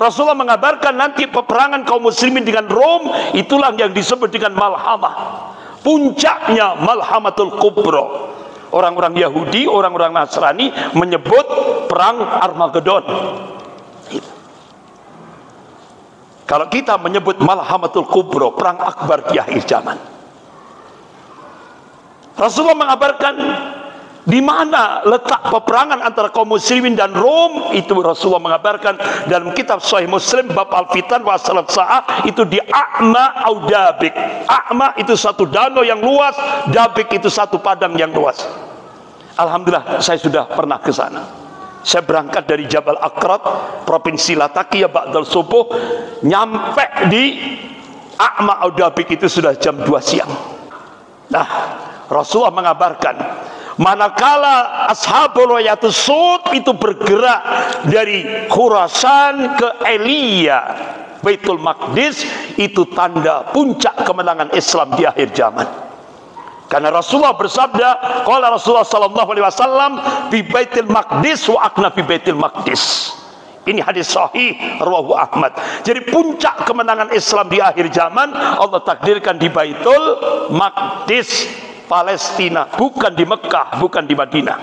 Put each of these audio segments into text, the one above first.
Rasulullah mengabarkan nanti peperangan kaum muslimin dengan Rom, itulah yang disebut dengan malhamah. Puncaknya malhamatul kubra. Orang-orang Yahudi, orang-orang Nasrani menyebut perang Armageddon. Kalau kita menyebut malhamatul kubra, perang akbar di akhir zaman. Rasulullah mengabarkan di mana letak peperangan antara kaum muslimin dan Rom, itu Rasulullah mengabarkan dalam kitab Sahih Muslim bab Al-Fitan wa Ashraf Sa'ah, itu di A'ma au Dabik. A'ma itu satu danau yang luas, Dabik itu satu padang yang luas. Alhamdulillah saya sudah pernah ke sana. Saya berangkat dari Jabal Akrat, provinsi Latakia, ba'dal subuh, nyampe di A'ma au Dabik itu sudah jam 2 siang. Nah, Rasulullah mengabarkan manakala ashabul wayatus sud itu bergerak dari Khurasan ke Elia, Baitul Maqdis, itu tanda puncak kemenangan Islam di akhir zaman. Karena Rasulullah bersabda, qala Rasulullah sallallahu alaihi wasallam bi Baitul Maqdis wa akna bi Baitul Maqdis. Ini hadis sahih rawahu Ahmad. Jadi puncak kemenangan Islam di akhir zaman Allah takdirkan di Baitul Maqdis, Palestina, bukan di Mekah, bukan di Madinah.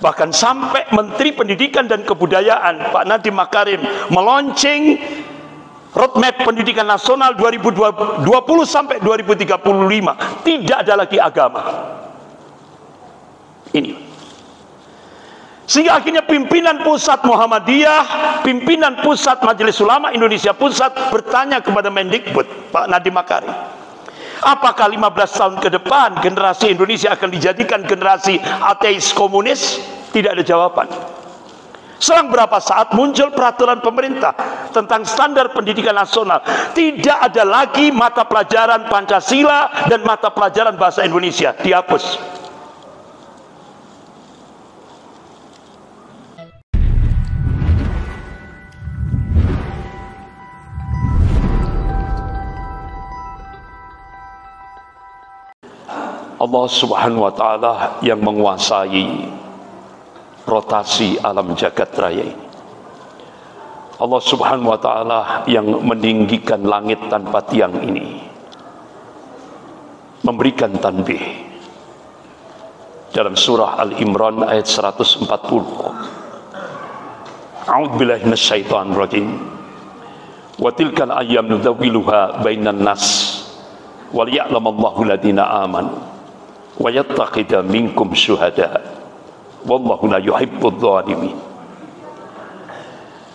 Bahkan sampai Menteri Pendidikan dan Kebudayaan Pak Nadiem Makarim meluncing roadmap pendidikan nasional 2020 sampai 2035, tidak ada lagi agama. Ini. Sehingga akhirnya pimpinan pusat Muhammadiyah, pimpinan pusat Majelis Ulama Indonesia Pusat bertanya kepada Mendikbud Pak Nadiem Makarim, apakah 15 tahun ke depan generasi Indonesia akan dijadikan generasi ateis komunis? Tidak ada jawaban. Selang berapa saat muncul peraturan pemerintah tentang standar pendidikan nasional. Tidak ada lagi mata pelajaran Pancasila dan mata pelajaran bahasa Indonesia, dihapus. Allah subhanahu wa ta'ala yang menguasai rotasi alam jagat raya ini. Allah subhanahu wa ta'ala yang meninggikan langit tanpa tiang ini, memberikan tanbih dalam surah Al-Imran ayat 140. A'udzubillahi minasyaitonir rajim. Wa tilkal ayyam nudawwiluha bainan nas wal ya'lamallahu alladziina aamanu wa yattaqida minkum syuhada wallahu la yuhibbudz zalimin.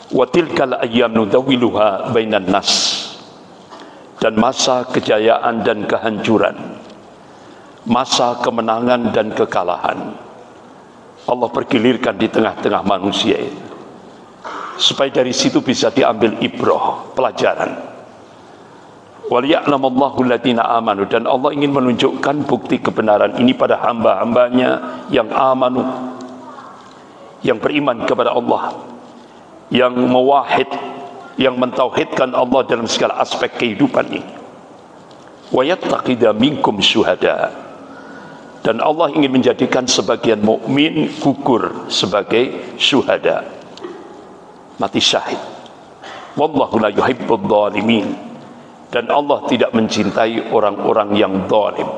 Wa tilkal ayyam nudawwiluha bainan nas, dan masa kejayaan dan kehancuran, masa kemenangan dan kekalahan Allah pergilirkan di tengah-tengah manusia itu, supaya dari situ bisa diambil ibrah, pelajaran. Waliya'lamallahu alladziina amanu, dan Allah ingin menunjukkan bukti kebenaran ini pada hamba-hambanya yang amanu, yang beriman kepada Allah, yang mewahid, yang mentauhidkan Allah dalam segala aspek kehidupan ini. Wa yattaqida minkum syuhada, dan Allah ingin menjadikan sebagian mukmin gugur sebagai syuhada, mati syahid. Wallahu la yuhibbudz zalimin, dan Allah tidak mencintai orang-orang yang zalim.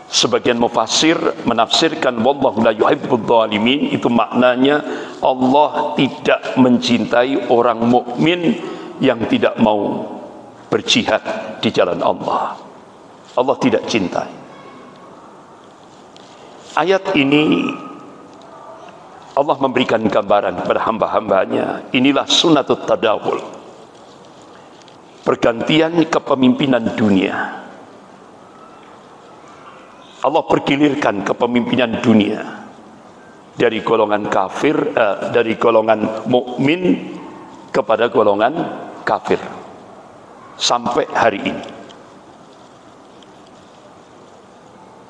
Sebagian mufassir menafsirkan wallahu la yuhibbudz zalimin, itu maknanya Allah tidak mencintai orang mukmin yang tidak mau berjihad di jalan Allah. Allah tidak cintai. Ayat ini Allah memberikan gambaran kepada hamba-hambanya, inilah sunnatut tadawul, pergantian kepemimpinan dunia. Allah pergilirkan kepemimpinan dunia dari golongan kafir, dari golongan mukmin kepada golongan kafir sampai hari ini.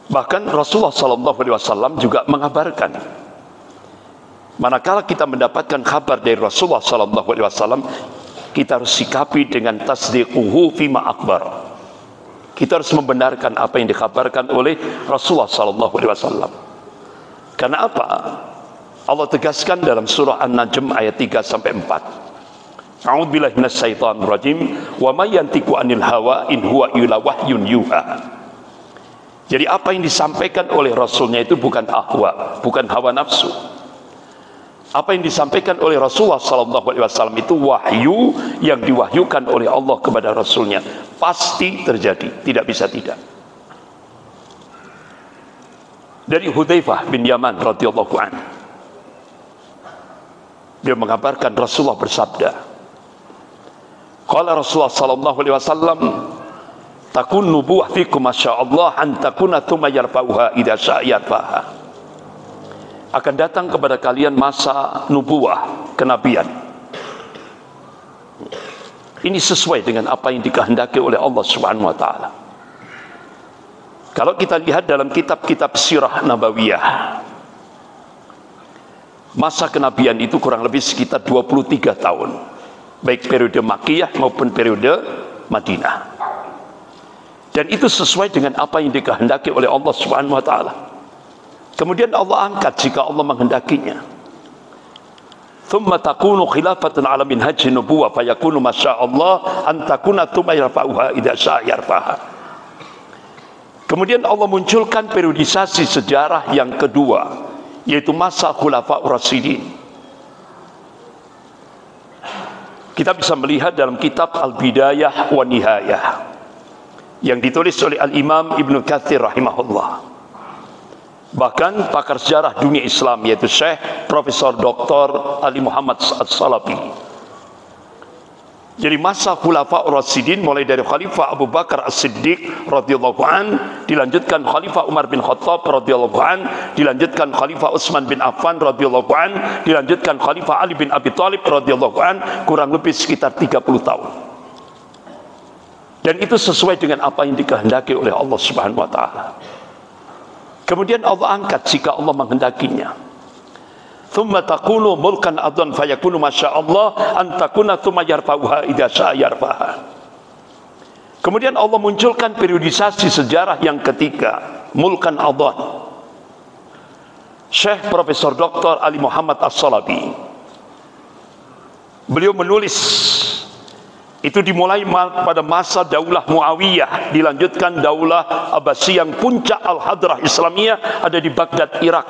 Bahkan Rasulullah SAW juga mengabarkan, manakala kita mendapatkan kabar dari Rasulullah SAW, kita harus sikapi dengan tasdiquhu fima akbar. Kita harus membenarkan apa yang dikabarkan oleh Rasulullah SAW. Karena apa? Allah tegaskan dalam surah An-Najm ayat 3 sampai 4. A'udzubillahi minasyaitonir rajim. Wa may yantiqu 'anil hawa in huwa illa wahyun yuha. Jadi apa yang disampaikan oleh Rasulnya itu bukan ahwa, bukan hawa nafsu. Apa yang disampaikan oleh Rasulullah SAW itu wahyu yang diwahyukan oleh Allah kepada Rasulnya. Pasti terjadi, tidak bisa tidak. Dari Hudzaifah bin Yaman radhiyallahu anhu, dia mengabarkan Rasulullah bersabda, qala Rasulullah SAW, takun nubuwah fikum masyaallah an takuna tsumma yarfa'uha idza syaa yarfa'ha. Akan datang kepada kalian masa nubuwah, kenabian. Ini sesuai dengan apa yang dikehendaki oleh Allah Subhanahu wa taala. Kalau kita lihat dalam kitab-kitab sirah nabawiyah, masa kenabian itu kurang lebih sekitar 23 tahun, baik periode Makkiyah maupun periode Madinah. Dan itu sesuai dengan apa yang dikehendaki oleh Allah Subhanahu wa taala. Kemudian Allah angkat jika Allah menghendakinya. Thumma takunu khilafatan 'ala minhajin nubuwah fayakunu masyaallah an takuna tsumma yarfa'uha idza syaa yarfa'ha. Kemudian Allah munculkan periodisasi sejarah yang kedua, yaitu masa Khulafaur Rasyidin. Kita bisa melihat dalam kitab Al-Bidayah wa Nihayah yang ditulis oleh Al-Imam Ibnu Katsir rahimahullah. Bahkan pakar sejarah dunia Islam, yaitu Syekh Profesor Dr. Ali Muhammad As-Salafi. Jadi masa Khulafaur Rasyidin mulai dari Khalifah Abu Bakar As-Siddiq radhiyallahu an, dilanjutkan Khalifah Umar bin Khattab radhiyallahu an, dilanjutkan Khalifah Utsman bin Affan radhiyallahu an, dilanjutkan Khalifah Ali bin Abi Thalib radhiyallahu an, kurang lebih sekitar 30 tahun. Dan itu sesuai dengan apa yang dikehendaki oleh Allah Subhanahu wa taala. Kemudian Allah angkat jika Allah menghendakinya. Thumma takunu mulkan adhan fayakunu masyaallah an takuna thumma yarfa'uha idza syaa yarfa'ha. Kemudian Allah munculkan periodisasi sejarah yang ketiga, mulkan adhan. Syekh Profesor Dr. Ali Muhammad As-Salafi, beliau menulis, itu dimulai pada masa Daulah Muawiyah, dilanjutkan Daulah Abbasiyah, yang puncak Al-Hadrah Islamiyah ada di Baghdad, Irak.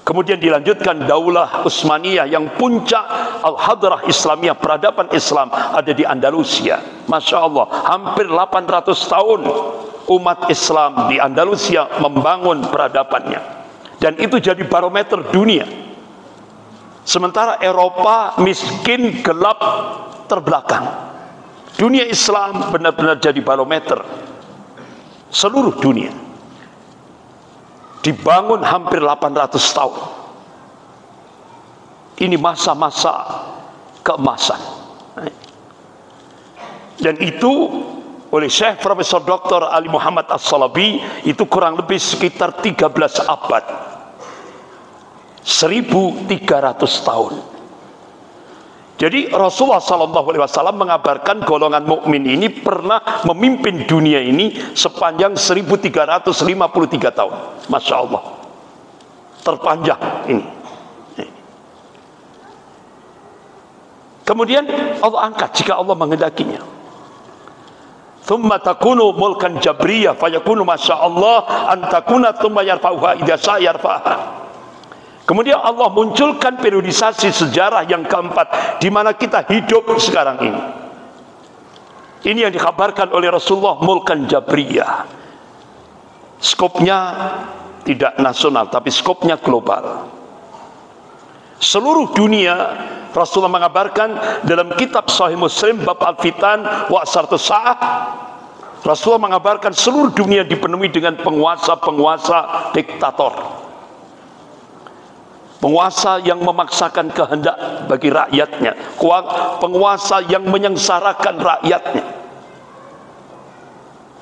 Kemudian dilanjutkan Daulah Utsmaniyah yang puncak Al-Hadrah Islamiyah, peradaban Islam, ada di Andalusia. Masya Allah, hampir 800 tahun umat Islam di Andalusia membangun peradabannya. Dan itu jadi barometer dunia. Sementara Eropa miskin, gelap, terbelakang. Dunia Islam benar-benar jadi barometer seluruh dunia. Dibangun hampir 800 tahun. Ini masa-masa keemasan. Dan itu oleh Syekh Profesor Dr. Ali Muhammad As-Salafi itu kurang lebih sekitar 13 abad. 1300 tahun. Jadi Rasulullah SAW mengabarkan golongan mukmin ini pernah memimpin dunia ini sepanjang 1353 tahun. Masya Allah, terpanjang ini. Kemudian Allah angkat jika Allah menghendakinya. Thumma takunu mulkan jabriyah fayakunu masya Allah an takuna thumma yarfa'uha idza syaa yarfa'ha. Kemudian Allah munculkan periodisasi sejarah yang keempat, di mana kita hidup sekarang ini. Ini yang dikabarkan oleh Rasulullah, mulkan jabriyah. Skopnya tidak nasional, tapi skopnya global. Seluruh dunia, Rasulullah mengabarkan dalam kitab Sahih Muslim bab Al-Fitan wa Ashartus Sa'ah, Rasulullah mengabarkan seluruh dunia dipenuhi dengan penguasa-penguasa diktator. Penguasa yang memaksakan kehendak bagi rakyatnya, penguasa yang menyengsarakan rakyatnya.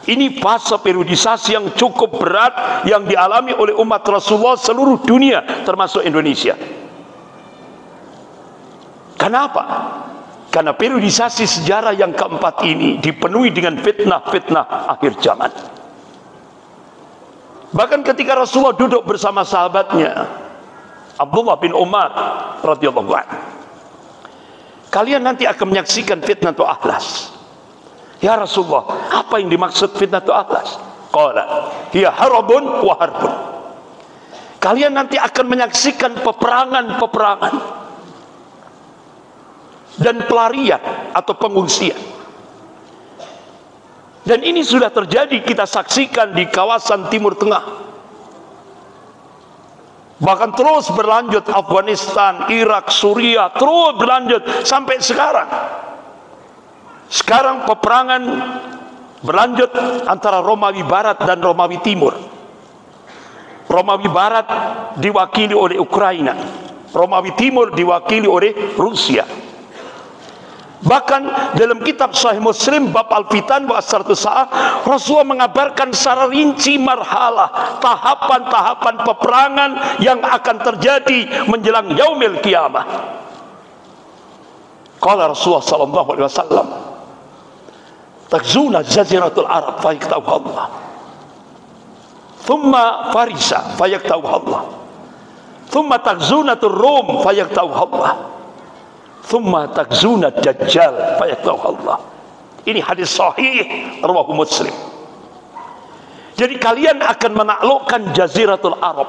Ini fase periodisasi yang cukup berat yang dialami oleh umat Rasulullah seluruh dunia, termasuk Indonesia. Kenapa? Karena periodisasi sejarah yang keempat ini dipenuhi dengan fitnah-fitnah akhir zaman. Bahkan ketika Rasulullah duduk bersama sahabatnya Abdullah bin Umar radhiyallahu anhu, kalian nanti akan menyaksikan fitnatul ahlas. Ya Rasulullah, apa yang dimaksud fitnatul ahlas? Qala hiya harabun wa harbun. Kalian nanti akan menyaksikan peperangan-peperangan dan pelarian atau pengungsian. Dan ini sudah terjadi, kita saksikan di kawasan Timur Tengah. Bahkan terus berlanjut, Afghanistan, Irak, Suriah, terus berlanjut sampai sekarang. Sekarang peperangan berlanjut antara Romawi Barat dan Romawi Timur. Romawi Barat diwakili oleh Ukraina, Romawi Timur diwakili oleh Rusia. Bahkan dalam kitab Sahih Muslim bab Al-Fitan wa Asratus Sa'ah, Rasulullah mengabarkan secara rinci marhalah, tahapan-tahapan peperangan yang akan terjadi menjelang yaumil qiyamah. Qala Rasulullah sallallahu alaihi wasallam, "Takzuna jaziratul Arab fayaqtahu Allah. Thumma Farisa fayaqtahu Allah. Thumma takzunatul Rum fayaqtahu Allah. Thumma takzuna Dajjal fayaqtahu Allah." Ini hadis sahih rawahu Muslim. Jadi kalian akan menaklukkan jaziratul Arab.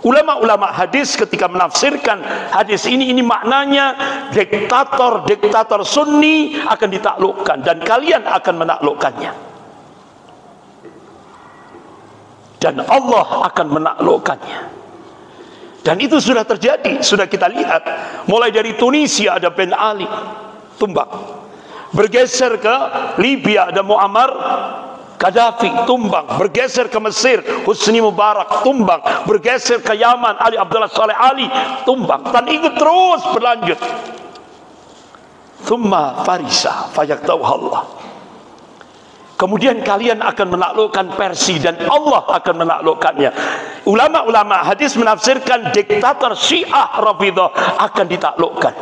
Ulama-ulama hadis ketika menafsirkan hadis ini maknanya diktator Sunni akan ditaklukkan dan kalian akan menaklukkannya. Dan Allah akan menaklukkannya. Dan itu sudah terjadi, sudah kita lihat. Mulai dari Tunisia ada Ben Ali, tumbang. Bergeser ke Libya ada Muammar Gaddafi, tumbang. Bergeser ke Mesir Husni Mubarak, tumbang. Bergeser ke Yaman Ali Abdullah Saleh Ali, tumbang. Dan itu terus berlanjut. Thumma Farisa fayaqtahu Allah. Kemudian kalian akan menaklukkan Persia dan Allah akan menaklukkannya. Ulama-ulama hadis menafsirkan diktator Syiah Rafidhah akan ditaklukkan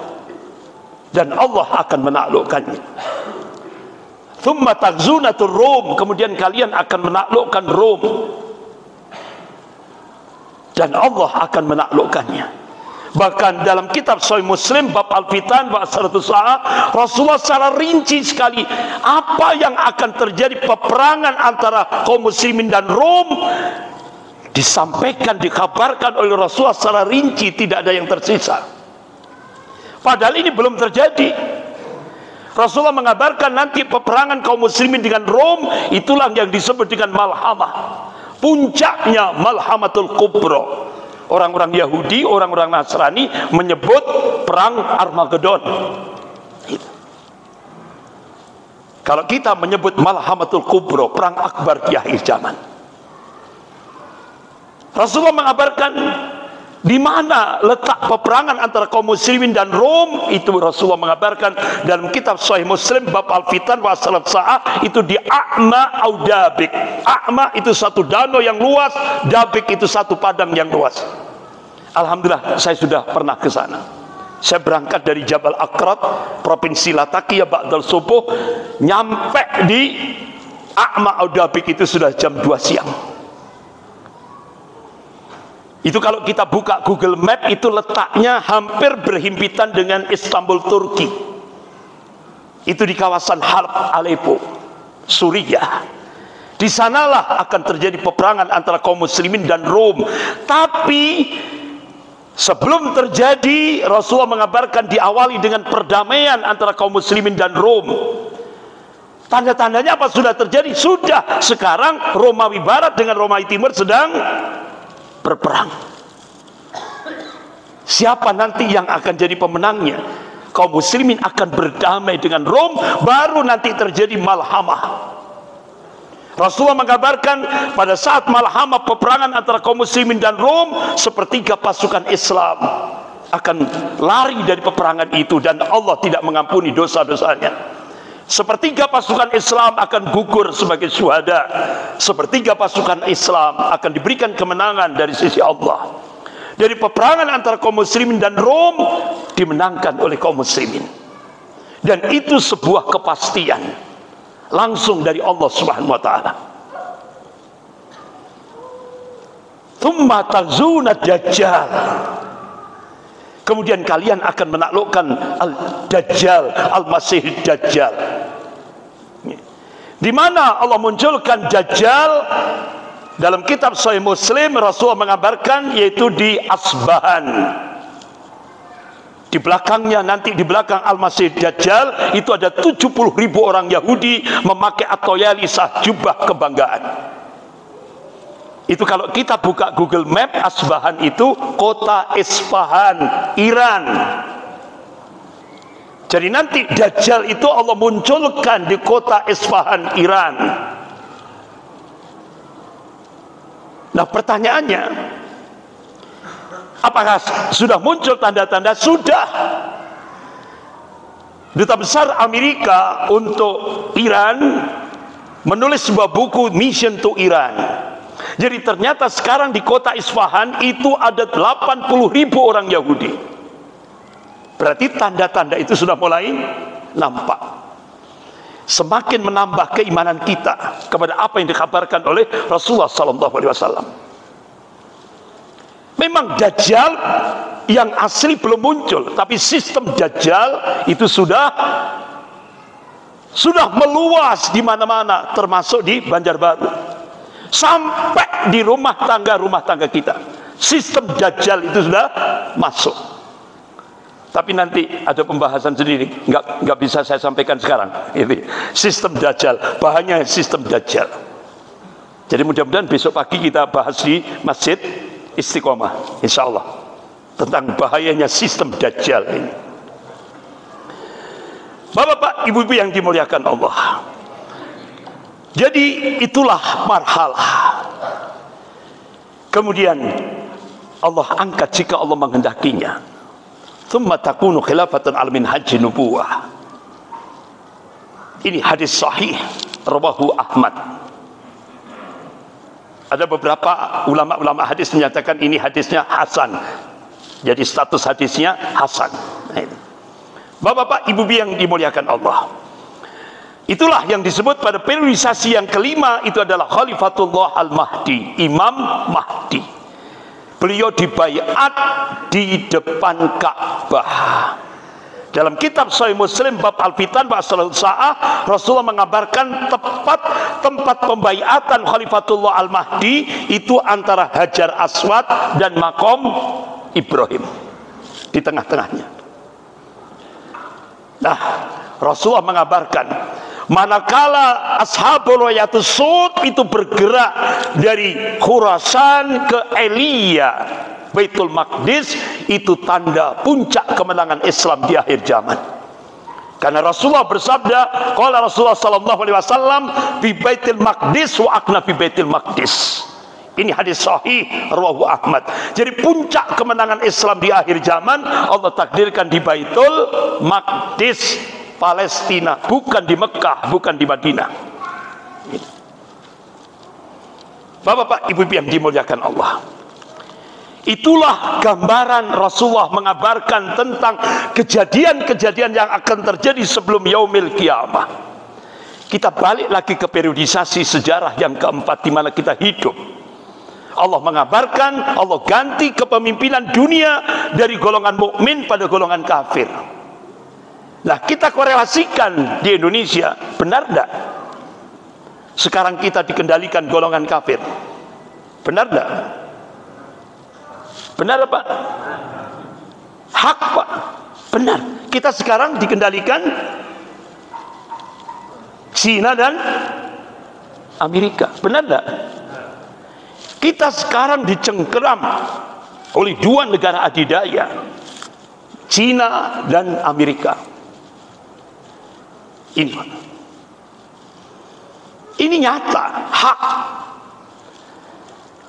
dan Allah akan menaklukkannya. Thumma takzunatur Rum, kemudian kalian akan menaklukkan Rom dan Allah akan menaklukkannya. Bahkan dalam kitab Sahih Muslim bab Al-Fitan wa Asratus Sa'ah, Rasulullah secara rinci sekali apa yang akan terjadi peperangan antara kaum muslimin dan Rom disampaikan, dikabarkan oleh Rasulullah secara rinci, tidak ada yang tersisa. Padahal ini belum terjadi. Rasulullah mengabarkan nanti peperangan kaum muslimin dengan Rom, itulah yang disebut dengan malhamah. Puncaknya Malhamatul Kubra. Orang-orang Yahudi, orang-orang Nasrani menyebut perang Armageddon. Kalau kita menyebut Malhamatul Kubra, perang akbar di akhir zaman. Rasulullah mengabarkan di mana letak peperangan antara kaum muslimin dan Rom, itu Rasulullah mengabarkan dalam kitab Sahih Muslim bab Al-Fitan wa Asratus Sa'ah, itu di A'ma au Dabik. A'ma itu satu danau yang luas, Dabik itu satu padang yang luas. Alhamdulillah saya sudah pernah ke sana. Saya berangkat dari Jabal Akrat, provinsi Latakia ba'dal subuh, nyampe di A'ma au Dabik itu sudah jam 2 siang. Itu kalau kita buka Google Map, itu letaknya hampir berhimpitan dengan Istanbul, Turki. Itu di kawasan Halab, Aleppo, Suriah. Di sanalah akan terjadi peperangan antara kaum muslimin dan Rom. Tapi sebelum terjadi, Rasulullah mengabarkan diawali dengan perdamaian antara kaum muslimin dan Rom. Tanda-tandanya apa sudah terjadi? Sudah. Sekarang Romawi Barat dengan Romawi Timur sedang berperang. Siapa nanti yang akan jadi pemenangnya? Kaum muslimin akan berdamai dengan Rom, baru nanti terjadi malhamah. Rasulullah mengabarkan pada saat malhamah peperangan antara kaum muslimin dan Rom, sepertiga pasukan Islam akan lari dari peperangan itu dan Allah tidak mengampuni dosa-dosanya. Sepertiga pasukan Islam akan gugur sebagai syuhada. Sepertiga pasukan Islam akan diberikan kemenangan dari sisi Allah. Dari peperangan antara kaum muslimin dan Rom dimenangkan oleh kaum muslimin. Dan itu sebuah kepastian langsung dari Allah Subhanahu wa taala. Tsumma tazuna dajjal. Kemudian kalian akan menaklukkan Al-Dajjal, Al-Masih Dajjal. Di mana Allah munculkan Dajjal? Dalam kitab Sahih Muslim Rasulullah mengabarkan, yaitu di Asbahan. Di belakangnya, nanti di belakang Al-Masih Dajjal itu ada 70.000 orang Yahudi memakai at-tayalisah, jubah kebanggaan. Itu kalau kita buka Google Map, Asbahan itu kota Isfahan, Iran. Jadi nanti Dajjal itu Allah munculkan di kota Isfahan, Iran. Nah, pertanyaannya, apakah sudah muncul tanda-tanda? Sudah. Duta Besar Amerika untuk Iran menulis sebuah buku Mission to Iran. Jadi ternyata sekarang di kota Isfahan itu ada 80.000 orang Yahudi. Berarti tanda-tanda itu sudah mulai nampak. Semakin menambah keimanan kita kepada apa yang dikabarkan oleh Rasulullah SAW. Memang Dajjal yang asli belum muncul, tapi sistem Dajjal itu sudah meluas di mana-mana, termasuk di Banjarbaru. Sampai di rumah tangga kita, sistem Dajjal itu sudah masuk. Tapi nanti ada pembahasan sendiri, nggak bisa saya sampaikan sekarang. Ini sistem Dajjal, bahayanya sistem Dajjal. Jadi mudah-mudahan besok pagi kita bahas di Masjid Istiqomah, insya Allah, tentang bahayanya sistem Dajjal ini. Bapak-bapak, ibu-ibu yang dimuliakan Allah. Jadi itulah marhalah. Kemudian Allah angkat jika Allah menghendakinya. Tsumma takunu khilafatan al minhaj nubuwah. Ini hadis sahih rawahu Ahmad. Ada beberapa ulama-ulama hadis menyatakan ini hadisnya hasan. Jadi status hadisnya hasan. Bapak-bapak, ibu-ibu yang dimuliakan Allah. Itulah yang disebut pada periodisasi yang kelima, itu adalah Khalifatullah Al-Mahdi, Imam Mahdi. Beliau dibaiat di depan Ka'bah. Dalam kitab Sahih Muslim bab Al-Fitan wa Asrarus Sa'ah, Rasulullah mengabarkan tepat tempat pembaiatan Khalifatullah Al-Mahdi itu antara Hajar Aswad dan Maqam Ibrahim, di tengah-tengahnya. Nah, Rasulullah mengabarkan, manakala Ashabul Rayatus Sud itu bergerak dari Khurasan ke Elia, Baitul Maqdis, itu tanda puncak kemenangan Islam di akhir zaman. Karena Rasulullah bersabda, qala Rasulullah sallallahu alaihi wasallam, bi Baitul Maqdis wa akna bi Baitul Maqdis. Ini hadis sahih rawahu Ahmad. Jadi puncak kemenangan Islam di akhir zaman Allah takdirkan di Baitul Maqdis, Palestina, bukan di Mekah, bukan di Madinah. Bapak-bapak, ibu-ibu yang dimuliakan Allah. Itulah gambaran Rasulullah mengabarkan tentang kejadian-kejadian yang akan terjadi sebelum yaumil kiamah. Kita balik lagi ke periodisasi sejarah yang keempat di mana kita hidup. Allah mengabarkan, Allah ganti kepemimpinan dunia dari golongan mukmin pada golongan kafir. Nah, kita korelasikan di Indonesia, benar tidak? Sekarang kita dikendalikan golongan kafir, benar tidak? Benar Pak? Hak Pak? Benar. Kita sekarang dikendalikan Cina dan Amerika, benar tidak? Kita sekarang dicengkeram oleh dua negara adidaya, Cina dan Amerika. Ini nyata, hak.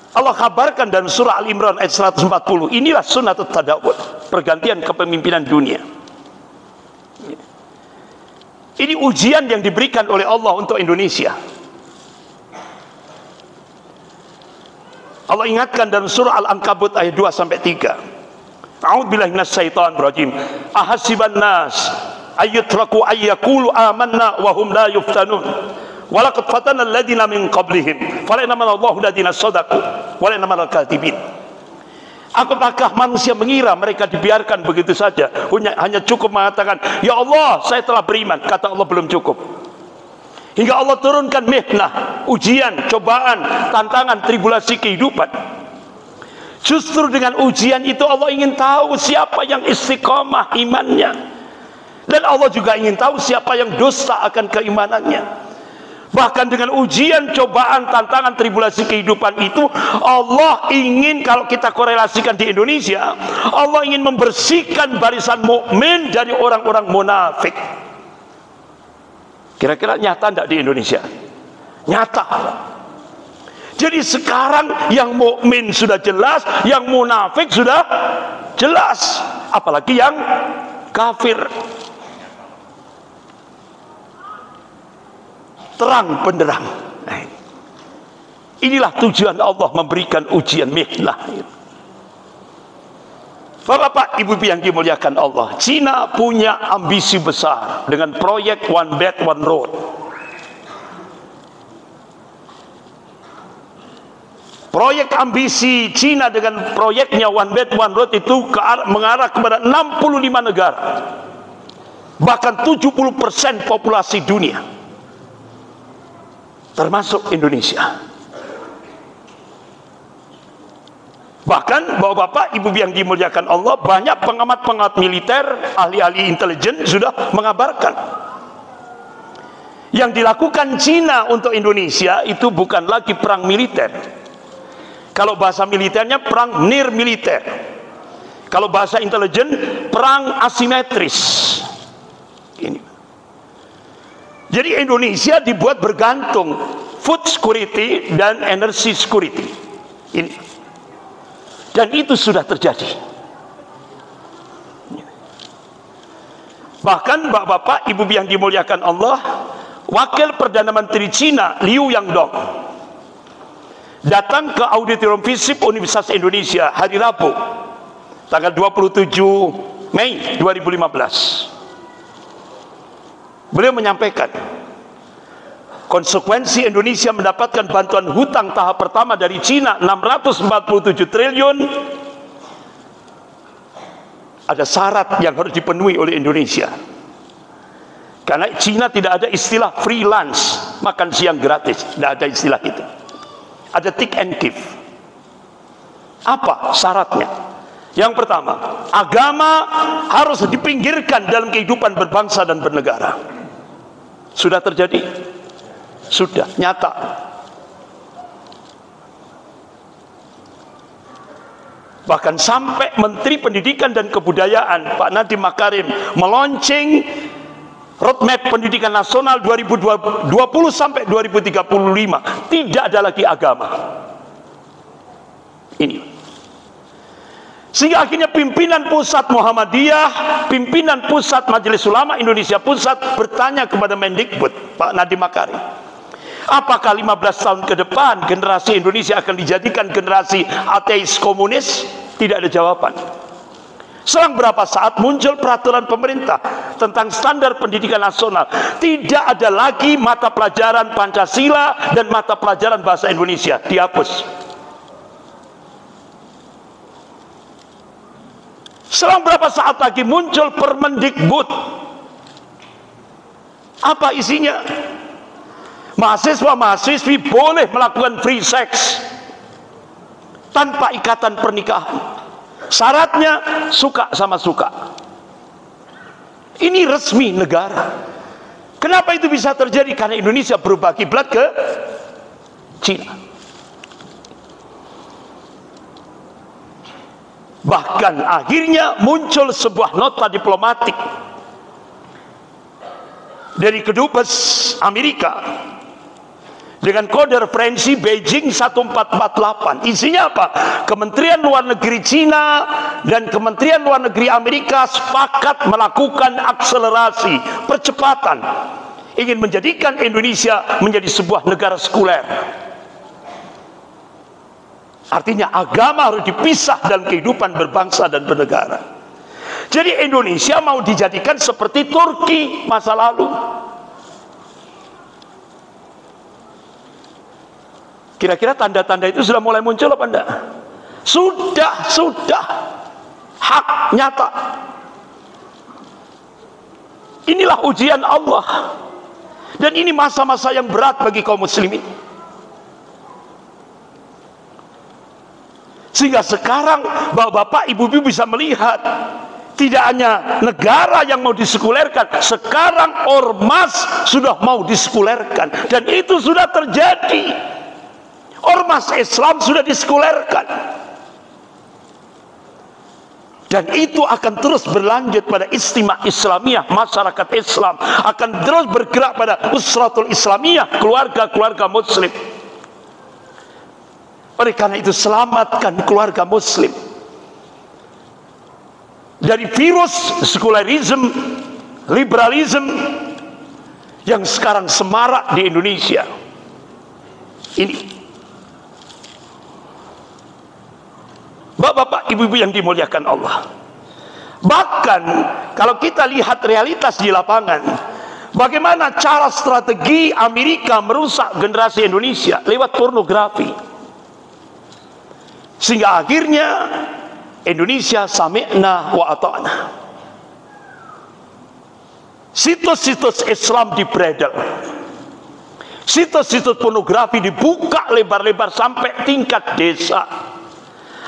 Allah kabarkan dalam surah Al-Imran ayat 140, inilah sunnatut tadawun, pergantian kepemimpinan dunia. Ini ujian yang diberikan oleh Allah untuk Indonesia. Allah ingatkan dalam surah Al-Ankabut ayat 2-3. A'udzubillahi minasyaitonir rajim. Ahasiban nas ayyutraku ayyaqulu amanna wa hum la yuftanun Walaqad fatana alladziina min qablihim falya'lamanna Allahu alladziina shadaqu wa la'lamanna al-kadzibin. Apakah manusia mengira mereka dibiarkan begitu saja? Hanya cukup mengatakan, ya Allah, saya telah beriman. Kata Allah, belum cukup. Hingga Allah turunkan mihnah, ujian, cobaan, tantangan, tribulasi kehidupan. Justru dengan ujian itu Allah ingin tahu siapa yang istiqomah imannya. Dan Allah juga ingin tahu siapa yang dusta akan keimanannya. Bahkan dengan ujian, cobaan, tantangan, tribulasi kehidupan itu, Allah ingin, kalau kita korelasikan di Indonesia, Allah ingin membersihkan barisan mukmin dari orang-orang munafik. Kira-kira nyata enggak di Indonesia? Nyata. Jadi sekarang yang mukmin sudah jelas, yang munafik sudah jelas, apalagi yang kafir. Terang benderang. Inilah tujuan Allah memberikan ujian mihnah. Bapak-bapak, ibu-ibu yang dimuliakan Allah, Cina punya ambisi besar dengan proyek One Belt One Road. Proyek ambisi Cina dengan proyeknya One Belt One Road itu mengarah kepada 65 negara, bahkan 70% populasi dunia, termasuk Indonesia. Bahkan bapak-bapak, ibu yang dimuliakan Allah, banyak pengamat-pengamat militer, ahli-ahli intelijen sudah mengabarkan yang dilakukan Cina untuk Indonesia itu bukan lagi perang militer. Kalau bahasa militernya perang near militer. Kalau bahasa intelijen perang asimetris. Ini. Jadi Indonesia dibuat bergantung food security dan energy security. Ini. Dan itu sudah terjadi. Bahkan bapak-bapak, ibu yang dimuliakan Allah, Wakil Perdana Menteri Cina Liu Yangdong datang ke Auditorium FISIP Universitas Indonesia hari Rabu tanggal 27 Mei 2015. Beliau menyampaikan konsekuensi Indonesia mendapatkan bantuan hutang tahap pertama dari Cina 647 triliun. Ada syarat yang harus dipenuhi oleh Indonesia. Karena Cina tidak ada istilah free lunch, makan siang gratis, tidak ada istilah itu. Ada take and give. Apa syaratnya? Yang pertama, agama harus dipinggirkan dalam kehidupan berbangsa dan bernegara. Sudah terjadi? Sudah, nyata. Bahkan sampai Menteri Pendidikan dan Kebudayaan Pak Nadiem Makarim meluncing roadmap pendidikan nasional 2020 sampai 2035. Tidak ada lagi agama. Ini. Sehingga akhirnya pimpinan pusat Muhammadiyah, pimpinan pusat Majelis Ulama Indonesia Pusat bertanya kepada Mendikbud Pak Nadiem Makarim, apakah 15 tahun ke depan generasi Indonesia akan dijadikan generasi ateis komunis? Tidak ada jawaban. Selang berapa saat muncul peraturan pemerintah tentang standar pendidikan nasional. Tidak ada lagi mata pelajaran Pancasila dan mata pelajaran bahasa Indonesia, dihapus. Selang berapa saat lagi muncul Permendikbud. Apa isinya? Mahasiswa-mahasiswi boleh melakukan free sex tanpa ikatan pernikahan. Syaratnya suka sama suka. Ini resmi negara. Kenapa itu bisa terjadi? Karena Indonesia berubah kiblat ke Cina. Bahkan akhirnya muncul sebuah nota diplomatik dari kedubes Amerika dengan kode referensi Beijing 1448. Isinya apa? Kementerian Luar Negeri Cina dan Kementerian Luar Negeri Amerika sepakat melakukan akselerasi, percepatan, ingin menjadikan Indonesia menjadi sebuah negara sekuler. Artinya agama harus dipisah dalam kehidupan berbangsa dan bernegara. Jadi Indonesia mau dijadikan seperti Turki masa lalu. Kira-kira tanda-tanda itu sudah mulai muncul apa enggak? Sudah. Hak nyata. Inilah ujian Allah. Dan ini masa-masa yang berat bagi kaum muslimin. Sehingga sekarang bapak-bapak, ibu-ibu bisa melihat, tidak hanya negara yang mau disekulerkan, sekarang ormas sudah mau disekulerkan. Dan itu sudah terjadi. Ormas Islam sudah disekulerkan. Dan itu akan terus berlanjut pada istimewa Islamiyah. Masyarakat Islam akan terus bergerak pada usratul Islamiyah, keluarga-keluarga muslim. Oleh karena itu, selamatkan keluarga muslim dari virus sekularisme, liberalisme yang sekarang semarak di Indonesia ini. Bapak-bapak, ibu-ibu yang dimuliakan Allah. Bahkan kalau kita lihat realitas di lapangan, bagaimana cara strategi Amerika merusak generasi Indonesia lewat pornografi. Sehingga akhirnya Indonesia sami'na wa ata'na. Situs-situs Islam dibredel. Situs-situs pornografi dibuka lebar-lebar sampai tingkat desa.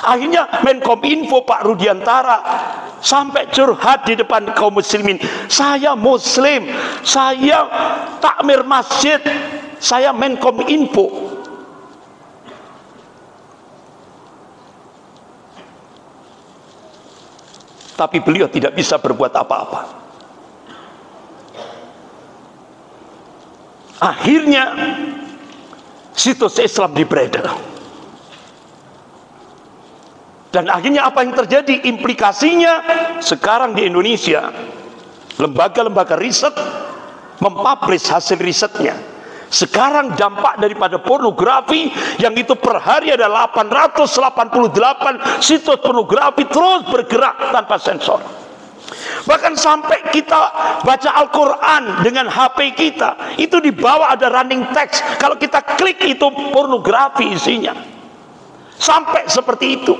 Akhirnya Menkominfo Pak Rudiantara sampai curhat di depan kaum muslimin. Saya muslim, saya takmir masjid, saya Menkominfo. Tapi beliau tidak bisa berbuat apa-apa. Akhirnya situs Islam dibredel. Dan akhirnya apa yang terjadi? Implikasinya sekarang di Indonesia, lembaga-lembaga riset mempublish hasil risetnya. Sekarang dampak daripada pornografi yang itu per hari ada 888 situs pornografi terus bergerak tanpa sensor. Bahkan sampai kita baca Al-Quran dengan HP kita, itu di bawah ada running text. Kalau kita klik itu pornografi isinya. Sampai seperti itu.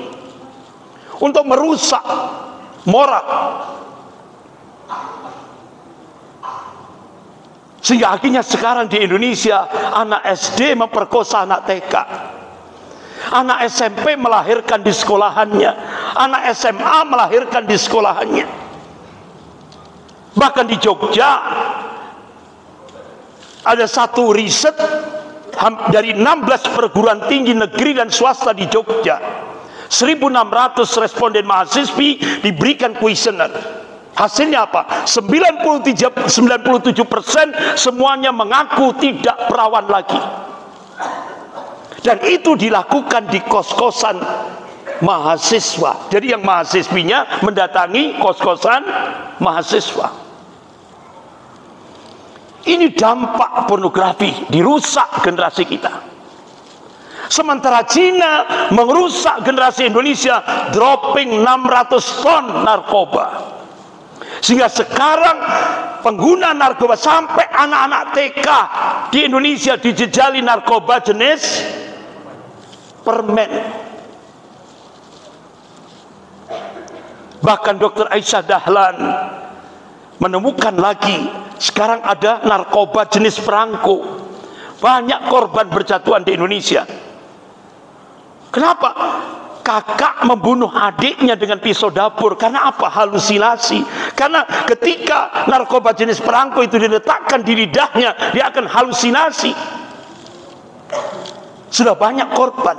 Untuk merusak moral. Sehingga akhirnya sekarang di Indonesia anak SD memperkosa anak TK, anak SMP melahirkan di sekolahannya, anak SMA melahirkan di sekolahannya. Bahkan di Jogja ada satu riset dari 16 perguruan tinggi negeri dan swasta di Jogja, 1.600 responden mahasiswi diberikan kuesioner. Hasilnya apa? 97% semuanya mengaku tidak perawan lagi. Dan itu dilakukan di kos-kosan mahasiswa. Jadi yang mahasiswinya mendatangi kos-kosan mahasiswa. Ini dampak pornografi, dirusak generasi kita. Sementara Cina merusak generasi Indonesia, dropping 600 ton narkoba. Sehingga sekarang pengguna narkoba sampai anak-anak TK di Indonesia dijejali narkoba jenis permen. Bahkan Dr. Aisyah Dahlan menemukan lagi sekarang ada narkoba jenis perangko. Banyak korban berjatuhan di Indonesia. Kenapa? Kakak membunuh adiknya dengan pisau dapur. Karena apa? Halusinasi. Karena ketika narkoba jenis perangko itu diletakkan di lidahnya, dia akan halusinasi. Sudah banyak korban.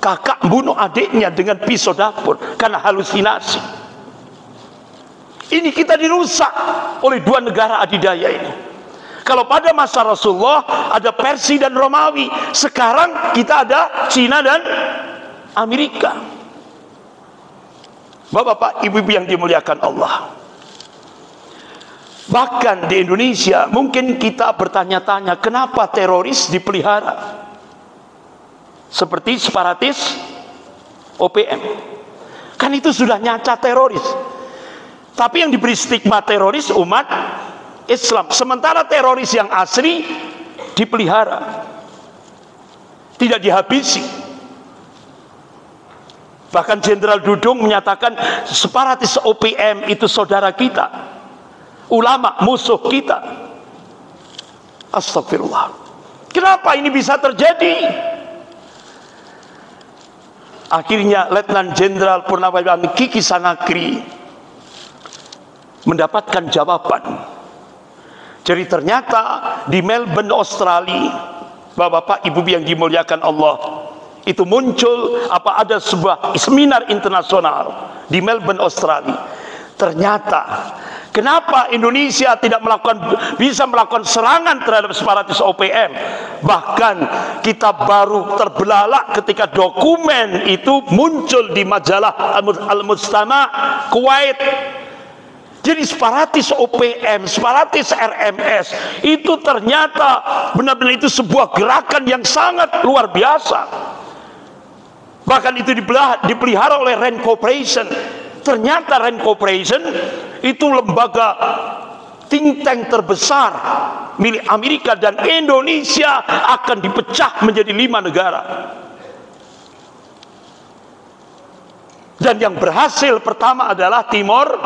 Kakak membunuh adiknya dengan pisau dapur karena halusinasi. Ini kita dirusak oleh dua negara adidaya ini. Kalau pada masa Rasulullah ada Persia dan Romawi, sekarang kita ada Cina dan Amerika. Bapak-bapak, ibu-ibu yang dimuliakan Allah. Bahkan di Indonesia mungkin kita bertanya-tanya, kenapa teroris dipelihara? Seperti separatis OPM. Kan itu sudah nyaca teroris. Tapi yang diberi stigma teroris umat Islam. Sementara teroris yang asli dipelihara. tidak dihabisi. Bahkan Jenderal Dudung menyatakan separatis OPM itu saudara kita, ulama musuh kita. Astagfirullah. Kenapa ini bisa terjadi? Akhirnya Letnan Jenderal Purnawirawan Kiki Sanakri mendapatkan jawaban. Jadi ternyata di Melbourne, Australia, Bapak-bapak, Ibu yang dimuliakan Allah, itu muncul ada sebuah seminar internasional di Melbourne, Australia. Ternyata kenapa Indonesia tidak bisa melakukan serangan terhadap separatis OPM? Bahkan kita baru terbelalak ketika dokumen itu muncul di majalah Al-Mustama Kuwait. Jadi separatis OPM, separatis RMS itu ternyata benar-benar itu sebuah gerakan yang sangat luar biasa. Bahkan itu dipelihara oleh Rand Corporation. Ternyata Rand Corporation itu lembaga think tank terbesar milik Amerika, dan Indonesia akan dipecah menjadi 5 negara. Dan yang berhasil pertama adalah Timur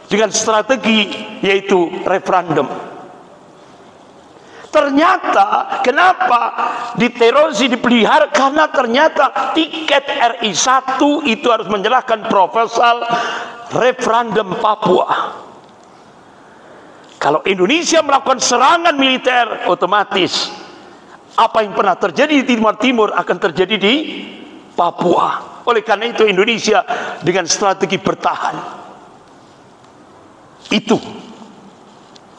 dengan strategi yaitu referendum. Ternyata kenapa diteroris, dipelihara? Karena ternyata tiket RI1 itu harus menyerahkan proposal referendum Papua. Kalau Indonesia melakukan serangan militer, otomatis apa yang pernah terjadi di Timur Timur akan terjadi di Papua. Oleh karena itu Indonesia dengan strategi bertahan. Itu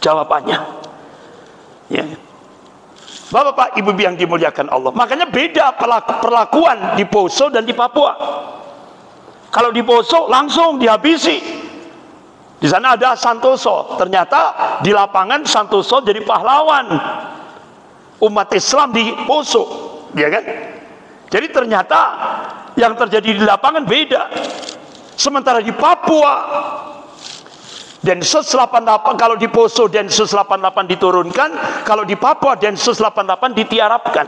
jawabannya. Ya. Bapak-bapak, Ibu yang dimuliakan Allah. Makanya beda perlakuan di Poso dan di Papua. Kalau di Poso langsung dihabisi. Di sana ada Santoso. Ternyata di lapangan Santoso jadi pahlawan umat Islam di Poso, ya kan? Jadi ternyata yang terjadi di lapangan beda. Sementara di Papua Densus 88, kalau di Poso Densus 88 diturunkan, kalau di Papua Densus 88 ditiarapkan.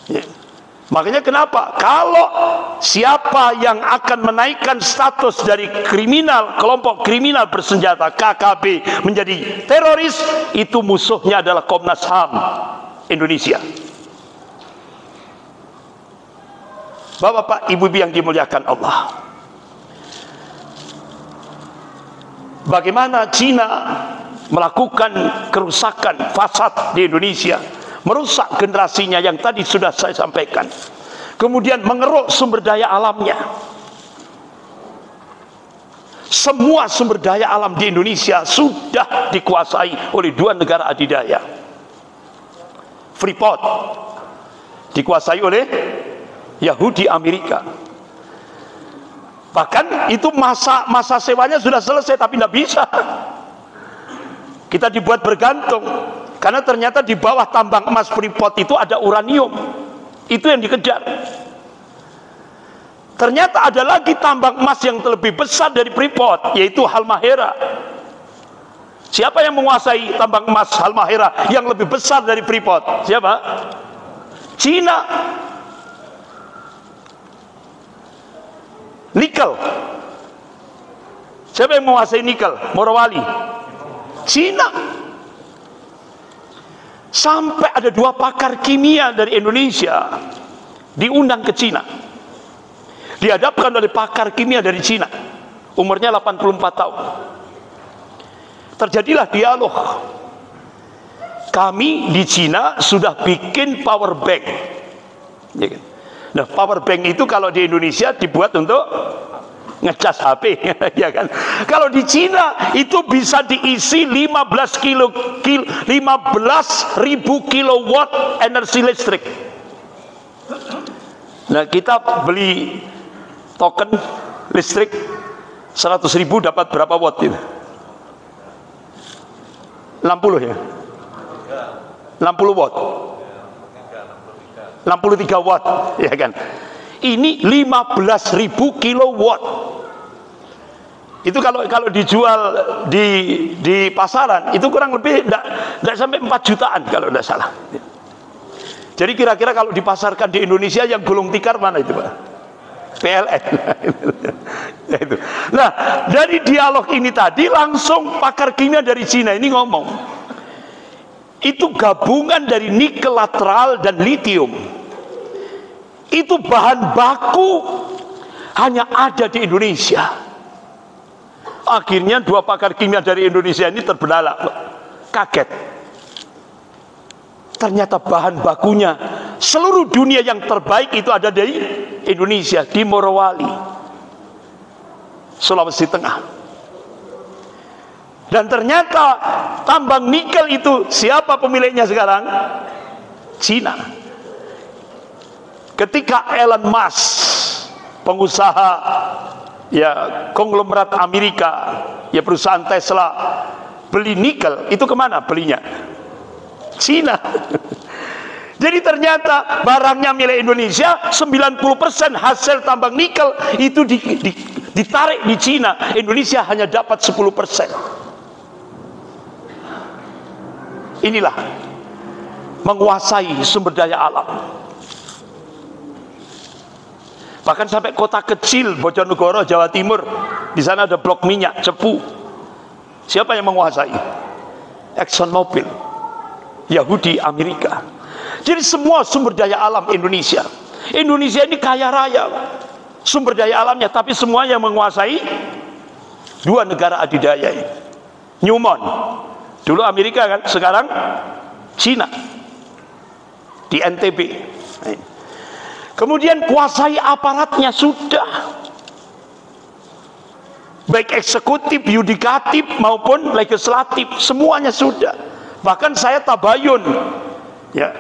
Ya. Makanya kenapa? Kalau siapa yang akan menaikkan status dari kriminal, kelompok kriminal bersenjata KKB menjadi teroris, itu musuhnya adalah Komnas HAM Indonesia. Bapak-bapak, Ibu yang dimuliakan Allah. Bagaimana Cina melakukan kerusakan, fasad di Indonesia, merusak generasinya yang tadi sudah saya sampaikan. Kemudian mengeruk sumber daya alamnya. Semua sumber daya alam di Indonesia sudah dikuasai oleh 2 negara adidaya. Freeport dikuasai oleh Yahudi Amerika. Bahkan itu masa sewanya sudah selesai, tapi tidak bisa. Kita dibuat bergantung. Karena ternyata di bawah tambang emas Freeport itu ada uranium. Itu yang dikejar. Ternyata ada lagi tambang emas yang lebih besar dari Freeport, yaitu Halmahera. Siapa yang menguasai tambang emas Halmahera yang lebih besar dari Freeport? Siapa? Cina. Nikel. Siapa yang menguasai nikel? Morowali. Cina. Sampai ada 2 pakar kimia dari Indonesia diundang ke Cina, dihadapkan oleh pakar kimia dari Cina, umurnya 84 tahun. Terjadilah dialog. Kami di Cina sudah bikin power bank. Nah, power bank itu kalau di Indonesia dibuat untuk ngecas HP, ya kan? Kalau di Cina itu bisa diisi 15.000 kilowatt energi listrik. Nah, kita beli token listrik 100.000 dapat berapa watt itu? 60 ya? 60 watt. 63 watt, ya kan? Ini 15.000 kilowatt. Itu kalau dijual di pasaran itu kurang lebih tidak sampai 4 jutaan kalau tidak salah. Jadi kira-kira kalau dipasarkan di Indonesia yang gulung tikar mana itu, Pak? PLN. Nah, dari dialog ini tadi langsung pakar kimia dari Cina ini ngomong, itu gabungan dari nikel lateral dan litium. Itu bahan baku hanya ada di Indonesia. Akhirnya 2 pakar kimia dari Indonesia ini terbelalak, kaget. Ternyata bahan bakunya seluruh dunia yang terbaik itu ada di Indonesia, di Morowali, Sulawesi Tengah. Dan ternyata tambang nikel itu siapa pemiliknya sekarang? Cina. Ketika Elon Musk, pengusaha ya konglomerat Amerika, ya perusahaan Tesla, beli nikel, itu kemana belinya? Cina. Jadi ternyata barangnya milik Indonesia, 90% hasil tambang nikel itu ditarik di Cina. Indonesia hanya dapat 10%. Inilah menguasai sumber daya alam. Bahkan sampai kota kecil Bojonegoro, Jawa Timur, di sana ada blok minyak Cepu. Siapa yang menguasai? Exxon Mobil, Yahudi, Amerika. Jadi semua sumber daya alam Indonesia. Indonesia ini kaya raya sumber daya alamnya, tapi semua yang menguasai 2 negara adidaya ini. Newmont, dulu Amerika kan, sekarang Cina di NTB. Kemudian kuasai aparatnya sudah, baik eksekutif, yudikatif maupun legislatif, semuanya sudah. Bahkan saya tabayun, ya,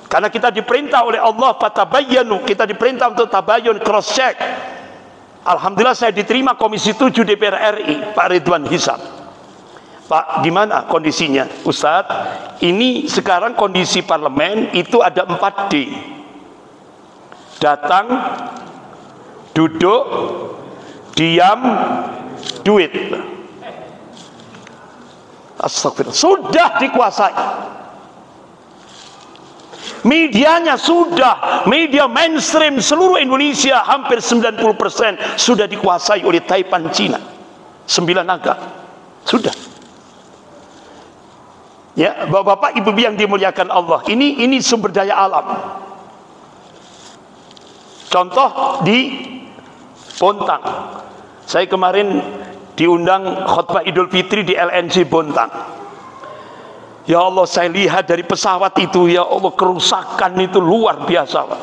karena kita diperintah oleh Allah fatabayyanu, kita diperintah untuk tabayun, cross check. Alhamdulillah saya diterima Komisi 7 DPR RI, Pak Ridwan Hisam. Pak, gimana kondisinya? Ustadz, ini sekarang kondisi parlemen itu ada 4D. Datang, duduk, diam, duit. Astagfirullah. Sudah dikuasai. Medianya sudah, media mainstream seluruh Indonesia hampir 90% sudah dikuasai oleh Taipan Cina. 9 naga. Sudah. Ya, Bapak Ibu yang dimuliakan Allah, ini sumber daya alam. Contoh di Bontang. Saya kemarin diundang khutbah Idul Fitri di LNG Bontang. Ya Allah, saya lihat dari pesawat itu, ya Allah, kerusakan itu luar biasa, Pak.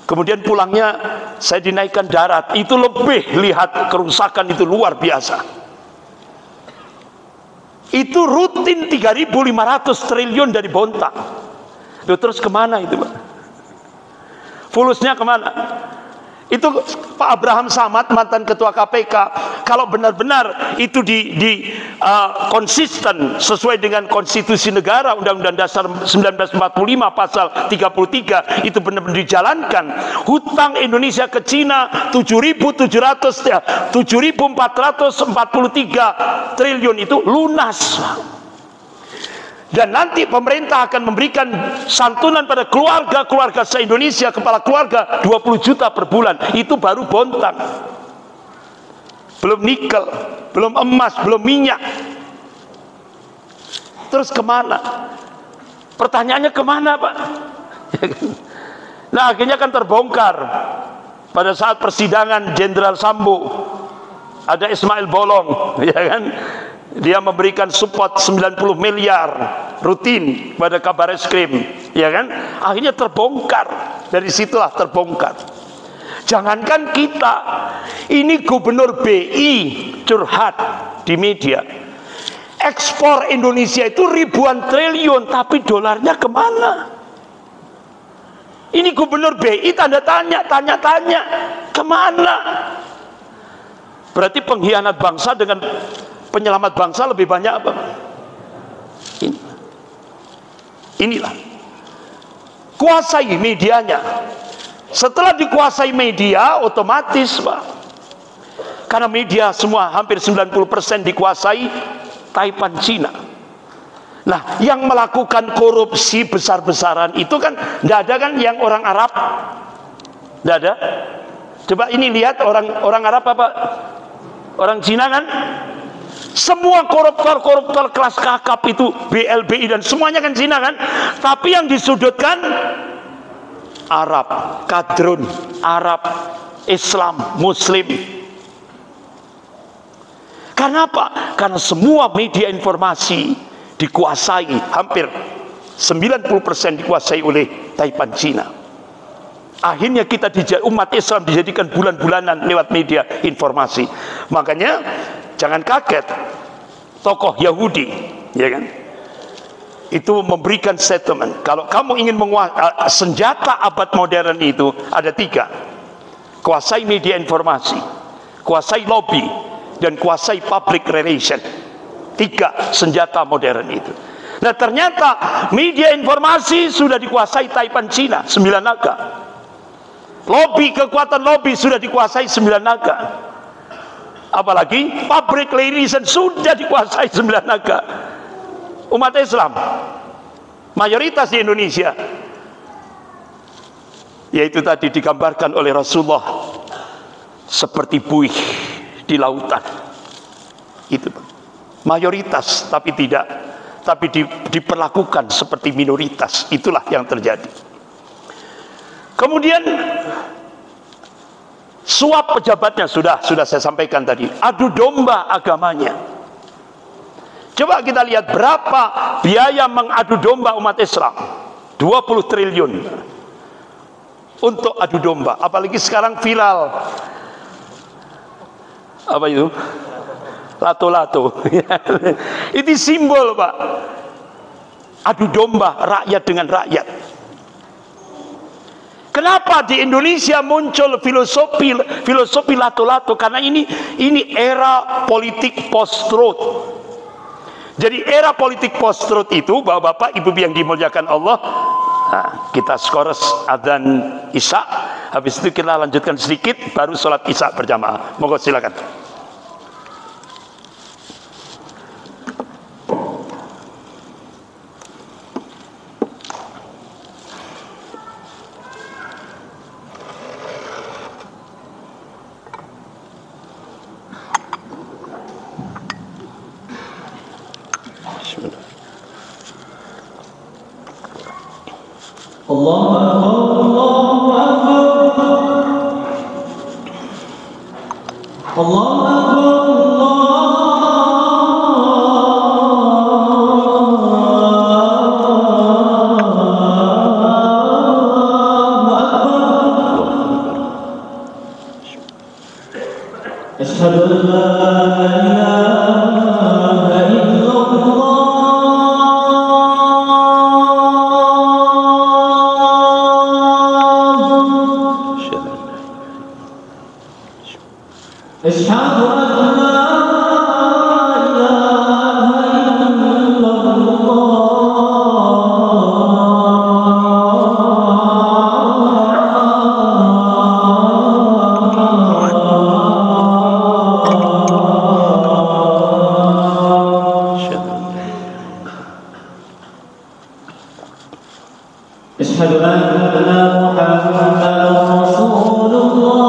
Kemudian pulangnya saya dinaikkan darat, itu lebih lihat kerusakan itu luar biasa. Itu rutin 3.500 triliun dari Bontang. Loh, terus kemana itu, Pak? Fulusnya kemana? Itu Pak Abraham Samad, mantan ketua KPK, kalau benar-benar itu konsisten sesuai dengan konstitusi negara, Undang-Undang Dasar 1945 pasal 33, itu benar-benar dijalankan, hutang Indonesia ke Cina 7.443 triliun itu lunas. Dan nanti pemerintah akan memberikan santunan pada keluarga-keluarga se-Indonesia, kepala keluarga 20 juta per bulan. Itu baru Bontang. Belum nikel, belum emas, belum minyak. Terus kemana? Pertanyaannya kemana, Pak? Nah, akhirnya kan terbongkar pada saat persidangan Jenderal Sambo. Ada Ismail Bolong, ya kan? Dia memberikan support 90 miliar rutin pada Kabareskrim, ya kan? Akhirnya terbongkar, dari situlah terbongkar. Jangankan kita, ini Gubernur BI curhat di media. Ekspor Indonesia itu ribuan triliun, tapi dolarnya kemana? Ini Gubernur BI tanda tanya, kemana? Berarti pengkhianat bangsa dengan penyelamat bangsa lebih banyak apa? Inilah kuasai medianya. Setelah dikuasai media, otomatis, Pak, Karena media semua hampir 90% dikuasai Taipan Cina. Nah, yang melakukan korupsi besar-besaran itu kan tidak ada kan yang orang Arab? Tidak ada. Coba ini lihat orang Arab apa? Orang Cina kan? Semua koruptor kelas kakap itu BLBI dan semuanya kan Cina kan? Tapi yang disudutkan Arab, kadrun, Arab, Islam, Muslim. Karena apa? Karena semua media informasi dikuasai, hampir 90% dikuasai oleh Taipan Cina. Akhirnya kita umat Islam dijadikan bulan-bulanan lewat media informasi. Makanya jangan kaget, tokoh Yahudi, ya kan, itu memberikan statement, kalau kamu ingin menguasai senjata abad modern itu ada 3: kuasai media informasi, kuasai lobby, dan kuasai public relation. 3 senjata modern itu. Nah, ternyata media informasi sudah dikuasai Taipan Cina 9 naga. Lobby, kekuatan lobby sudah dikuasai 9 naga. Apalagi public relation sudah dikuasai 9 naga. Umat Islam mayoritas di Indonesia, yaitu tadi digambarkan oleh Rasulullah seperti buih di lautan. Itu mayoritas, tapi diperlakukan seperti minoritas. Itulah yang terjadi. Kemudian suap pejabatnya sudah saya sampaikan tadi, adu domba agamanya. Coba kita lihat berapa biaya mengadu domba umat Islam. 20 triliun untuk adu domba. Apalagi sekarang viral, apa itu, lato-lato. Itu simbol, Pak, adu domba rakyat dengan rakyat. Kenapa di Indonesia muncul filosofi lato-lato? Karena ini era politik post-truth. Jadi era politik post-truth itu, Bapak-bapak, Ibu yang dimuliakan Allah, nah, kita skores adzan Isya, habis itu kita lanjutkan sedikit, baru sholat Isya berjamaah. Monggo silakan. Allahu Akbar, Allahu Akbar, Asyhadu an la ilaha illallah. Asyhadu an la Asyhadu anna Muhammadan Rasulullah.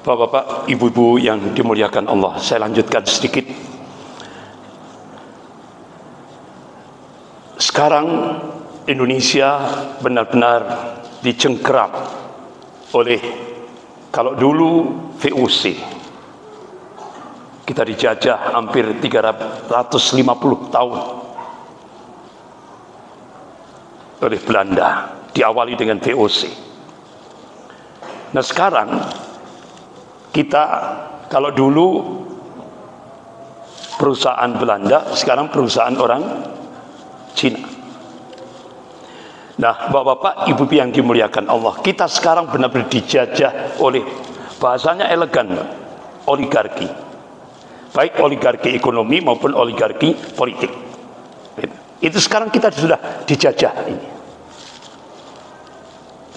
Bapak-bapak, ibu-ibu yang dimuliakan Allah, saya lanjutkan sedikit. Sekarang Indonesia benar-benar dicengkeram oleh, kalau dulu VOC, kita dijajah hampir 350 tahun oleh Belanda, diawali dengan VOC. Nah sekarang kita, kalau dulu perusahaan Belanda, sekarang perusahaan orang Cina. Nah, bapak-bapak, ibu-ibu yang dimuliakan Allah, kita sekarang benar-benar dijajah oleh, bahasanya elegan, oligarki. Baik oligarki ekonomi maupun oligarki politik. Itu sekarang kita sudah dijajah ini.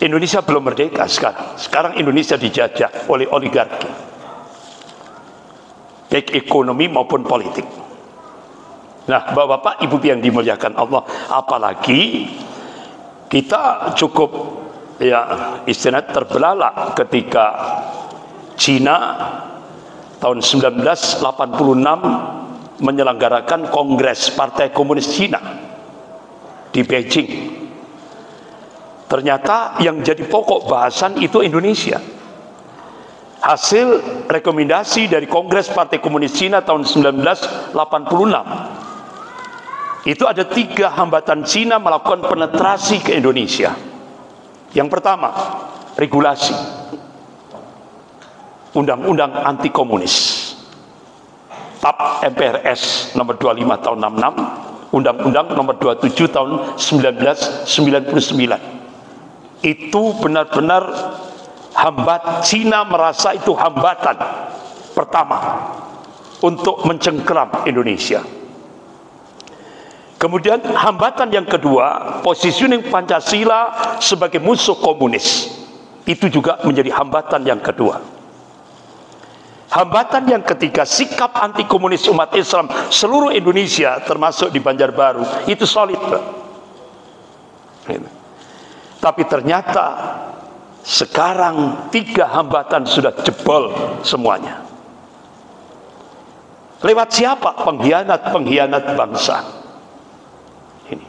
Indonesia belum merdeka sekarang. Sekarang Indonesia dijajah oleh oligarki, baik ekonomi maupun politik. Nah, bapak-bapak, ibu yang dimuliakan Allah, apalagi kita cukup ya istilah terbelalak ketika Cina tahun 1986 menyelenggarakan Kongres Partai Komunis Cina di Beijing. Ternyata yang jadi pokok bahasan itu Indonesia. Hasil rekomendasi dari Kongres Partai Komunis Cina tahun 1986 itu ada 3 hambatan Cina melakukan penetrasi ke Indonesia. Yang pertama, regulasi, undang-undang anti komunis, TAP MPRS nomor 25 tahun 66, undang-undang nomor 27 tahun 1999. Itu benar-benar Cina merasa itu hambatan pertama untuk mencengkeram Indonesia. Kemudian hambatan yang kedua, positioning Pancasila sebagai musuh komunis, itu juga menjadi hambatan yang kedua. Hambatan yang ketiga, sikap anti komunis umat Islam seluruh Indonesia termasuk di Banjarbaru itu solid. Tapi ternyata sekarang 3 hambatan sudah jebol semuanya. Lewat siapa? Pengkhianat bangsa. Ini.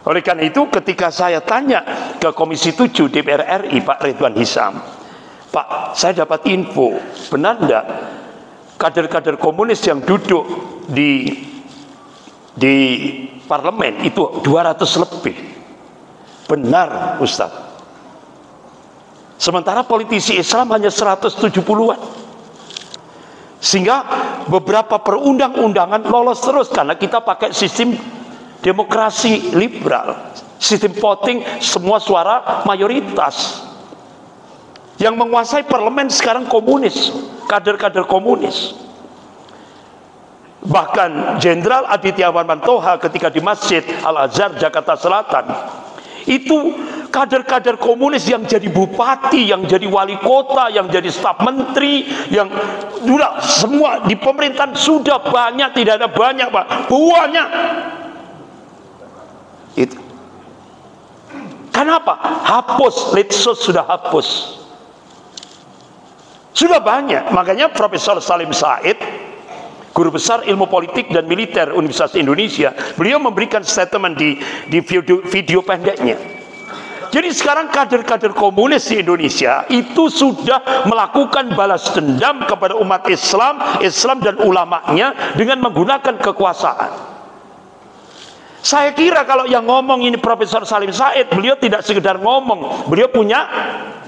Oleh karena itu ketika saya tanya ke Komisi 7 DPR RI Pak Ridwan Hisam, Pak, saya dapat info, benar enggak kader-kader komunis yang duduk di parlemen itu 200 lebih? Benar, Ustaz. Sementara politisi Islam hanya 170-an. Sehingga beberapa perundang-undangan lolos terus karena kita pakai sistem demokrasi liberal, sistem voting semua suara mayoritas. Yang menguasai parlemen sekarang komunis, kader-kader komunis. Bahkan Jenderal Aditya Warmantoha ketika di Masjid Al-Azhar Jakarta Selatan, itu kader-kader komunis yang jadi bupati, yang jadi wali kota, yang jadi staf menteri, yang sudah semua di pemerintahan sudah banyak, tidak ada banyak Pak, banyak. Itu. Kenapa? Hapus, Litsus sudah hapus. Sudah banyak, makanya Profesor Salim Said, Guru Besar Ilmu Politik dan Militer Universitas Indonesia, beliau memberikan statement di video pendeknya. Jadi sekarang kader-kader komunis di Indonesia itu sudah melakukan balas dendam kepada umat Islam dan ulamanya dengan menggunakan kekuasaan. Saya kira kalau yang ngomong ini Profesor Salim Said, beliau tidak sekedar ngomong, beliau punya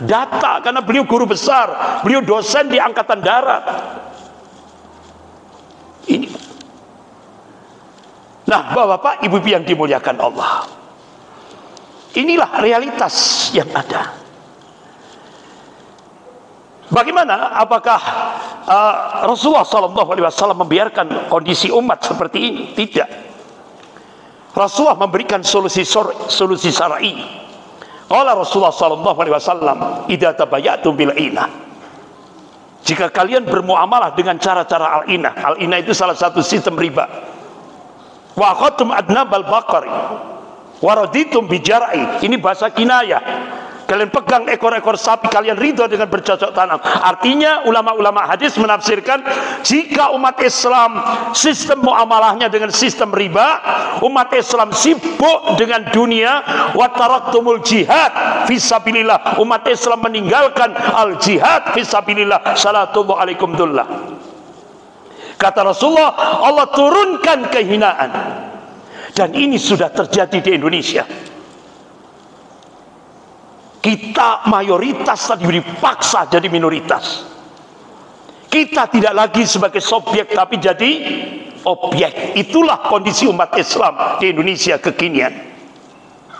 data karena beliau guru besar, beliau dosen di Angkatan Darat. Ini. Nah, Bapak-bapak, Ibu-ibu yang dimuliakan Allah, inilah realitas yang ada. Bagaimana? Apakah Rasulullah SAW membiarkan kondisi umat seperti ini? Tidak. Rasulullah memberikan solusi syar'i. Qala Rasulullah SAW, "Idza tabayatum bil 'inah." Jika kalian bermuamalah dengan cara-cara al-inah, al-inah itu salah satu sistem riba. Wa akhadtum adnabal baqari wa raditum bijar'i, ini bahasa kinayah. Kalian pegang ekor-ekor sapi, kalian ridho dengan bercocok tanam. Artinya ulama-ulama hadis menafsirkan, jika umat Islam sistem muamalahnya dengan sistem riba, umat Islam sibuk dengan dunia, wa taraktumul jihad fisabilillah, umat Islam meninggalkan al jihad fisabilillah, sallallahu alaikum dullah. Kata Rasulullah, Allah turunkan kehinaan. Dan ini sudah terjadi di Indonesia. Kita mayoritas tadi dipaksa jadi minoritas. Kita tidak lagi sebagai subjek tapi jadi objek. Itulah kondisi umat Islam di Indonesia kekinian,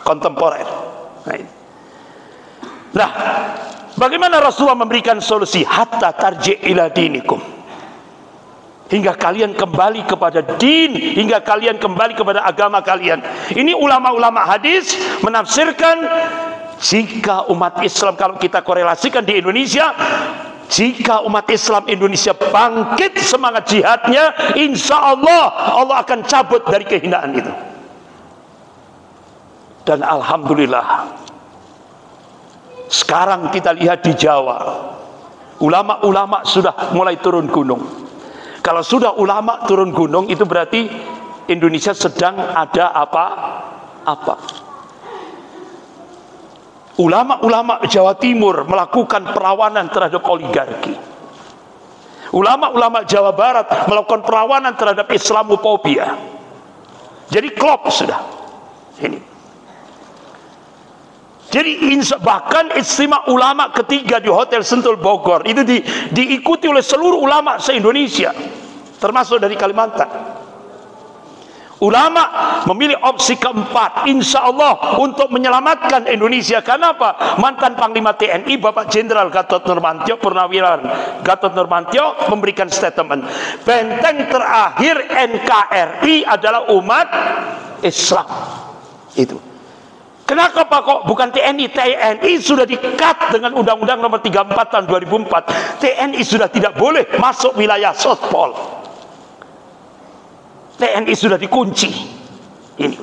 kontemporer. Nah, bagaimana Rasulullah memberikan solusi? Hatta tarji' ila dinikum, hingga kalian kembali kepada din, hingga kalian kembali kepada agama kalian. Ini ulama-ulama hadis menafsirkan, jika umat Islam, kalau kita korelasikan di Indonesia, jika umat Islam Indonesia bangkit semangat jihadnya, insya Allah Allah akan cabut dari kehinaan itu. Dan alhamdulillah, sekarang kita lihat di Jawa, ulama-ulama sudah mulai turun gunung. Kalau sudah ulama turun gunung, itu berarti Indonesia sedang ada apa-apa. Ulama-ulama Jawa Timur melakukan perlawanan terhadap oligarki. Ulama-ulama Jawa Barat melakukan perlawanan terhadap Islamofobia. Jadi klop sudah ini. Jadi bahkan istimewa ulama ketiga di Hotel Sentul Bogor itu diikuti oleh seluruh ulama se-Indonesia, termasuk dari Kalimantan. Ulama memilih opsi keempat, insya Allah, untuk menyelamatkan Indonesia. Kenapa? Mantan Panglima TNI Bapak Jenderal Gatot Nurmantio, Purnawirawan Gatot Nurmantio memberikan statement, benteng terakhir NKRI adalah umat Islam. Itu. Kenapa Pak kok bukan TNI? TNI sudah di-cut dengan Undang-Undang Nomor 34 tahun 2004. TNI sudah tidak boleh masuk wilayah Sospol. TNI sudah dikunci. Ini,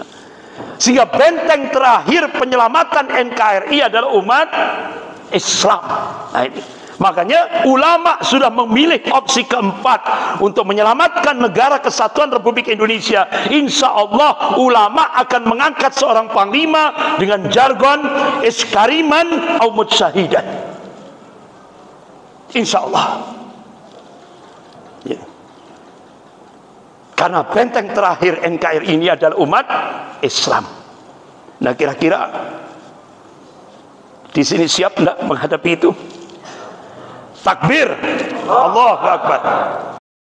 sehingga benteng terakhir penyelamatan NKRI adalah umat Islam. Nah, ini. Makanya ulama sudah memilih opsi keempat untuk menyelamatkan negara kesatuan Republik Indonesia. Insya Allah ulama akan mengangkat seorang panglima dengan jargon iskariman au mutsyahidan. Insya Allah. Ya. Karena benteng terakhir NKRI ini adalah umat Islam. Nah, kira-kira di sini siap enggak menghadapi itu? Takbir, Allahu Akbar.